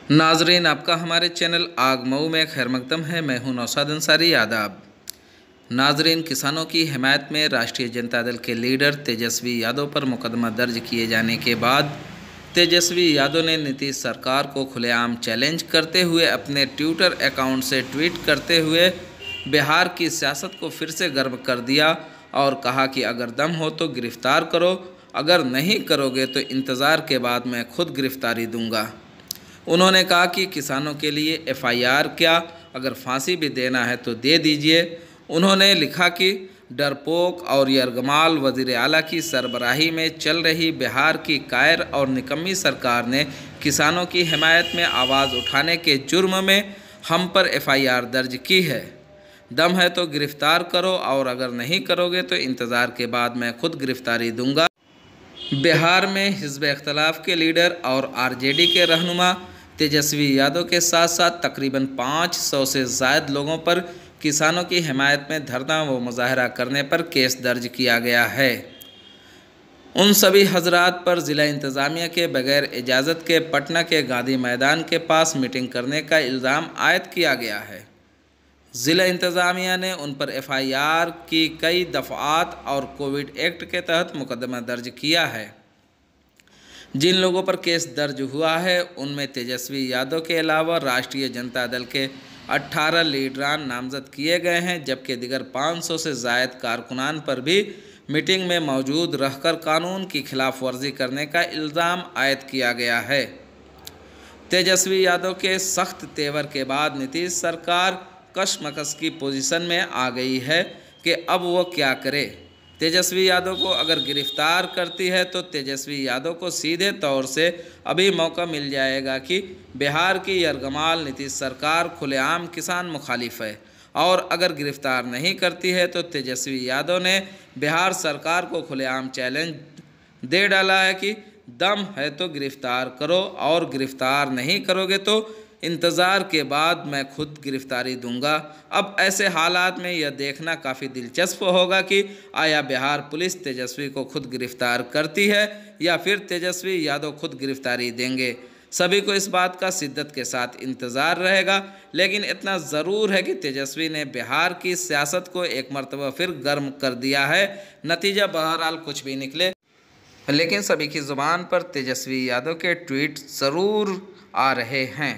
नाजरीन, आपका हमारे चैनल आग मऊ में खैर मकदम है। मैं हूं नौशाद अंसारी। आदाब नाजरीन, किसानों की हिमायत में राष्ट्रीय जनता दल के लीडर तेजस्वी यादव पर मुकदमा दर्ज किए जाने के बाद तेजस्वी यादव ने नीतीश सरकार को खुलेआम चैलेंज करते हुए अपने ट्विटर अकाउंट से ट्वीट करते हुए बिहार की सियासत को फिर से गर्म कर दिया और कहा कि अगर दम हो तो गिरफ्तार करो, अगर नहीं करोगे तो इंतज़ार के बाद मैं खुद गिरफ्तारी दूंगा। उन्होंने कहा कि किसानों के लिए एफआईआर क्या, अगर फांसी भी देना है तो दे दीजिए। उन्होंने लिखा कि डरपोक और यरगमाल वज़ीर आला की सरबराही में चल रही बिहार की कायर और निकम्मी सरकार ने किसानों की हिमायत में आवाज़ उठाने के जुर्म में हम पर एफआईआर दर्ज की है। दम है तो गिरफ्तार करो और अगर नहीं करोगे तो इंतज़ार के बाद मैं खुद गिरफ्तारी दूंगा। बिहार में हिज़्ब इख्तिलाफ के लीडर और आरजेडी के रहनुमा तेजस्वी यादव के साथ साथ तकरीबन 500 से ज़ायद लोगों पर किसानों की हिमायत में धरना व मुजाहरा करने पर केस दर्ज किया गया है। उन सभी हजरात पर ज़िला इंतज़ामिया के बगैर इजाज़त के पटना के गांधी मैदान के पास मीटिंग करने का इल्ज़ाम आयद किया गया है। ज़िला इंतज़ामिया ने उन पर एफआईआर की कई दफ़ात और कोविड एक्ट के तहत मुकदमा दर्ज किया है। जिन लोगों पर केस दर्ज हुआ है उनमें तेजस्वी यादव के अलावा राष्ट्रीय जनता दल के 18 लीडरान नामजद किए गए हैं, जबकि दिगर 500 से ज़ायद कारकुनान पर भी मीटिंग में मौजूद रहकर कानून की खिलाफ वर्जी करने का इल्ज़ाम आयद किया गया है। तेजस्वी यादव के सख्त तेवर के बाद नीतीश सरकार कशमकश की पोजीशन में आ गई है कि अब वो क्या करे। तेजस्वी यादव को अगर गिरफ्तार करती है तो तेजस्वी यादव को सीधे तौर से अभी मौका मिल जाएगा कि बिहार की यरगमाल नीतीश सरकार खुलेआम किसान मुखालिफ है, और अगर गिरफ्तार नहीं करती है तो तेजस्वी यादव ने बिहार सरकार को खुलेआम चैलेंज दे डाला है कि दम है तो गिरफ्तार करो और गिरफ्तार नहीं करोगे तो इंतज़ार के बाद मैं खुद गिरफ्तारी दूंगा। अब ऐसे हालात में यह देखना काफ़ी दिलचस्प होगा कि आया बिहार पुलिस तेजस्वी को खुद गिरफ्तार करती है या फिर तेजस्वी यादव खुद गिरफ्तारी देंगे। सभी को इस बात का शिद्दत के साथ इंतज़ार रहेगा, लेकिन इतना ज़रूर है कि तेजस्वी ने बिहार की सियासत को एक मरतबा फिर गर्म कर दिया है। नतीजा बहरहाल कुछ भी निकले, लेकिन सभी की ज़ुबान पर तेजस्वी यादव के ट्वीट ज़रूर आ रहे हैं।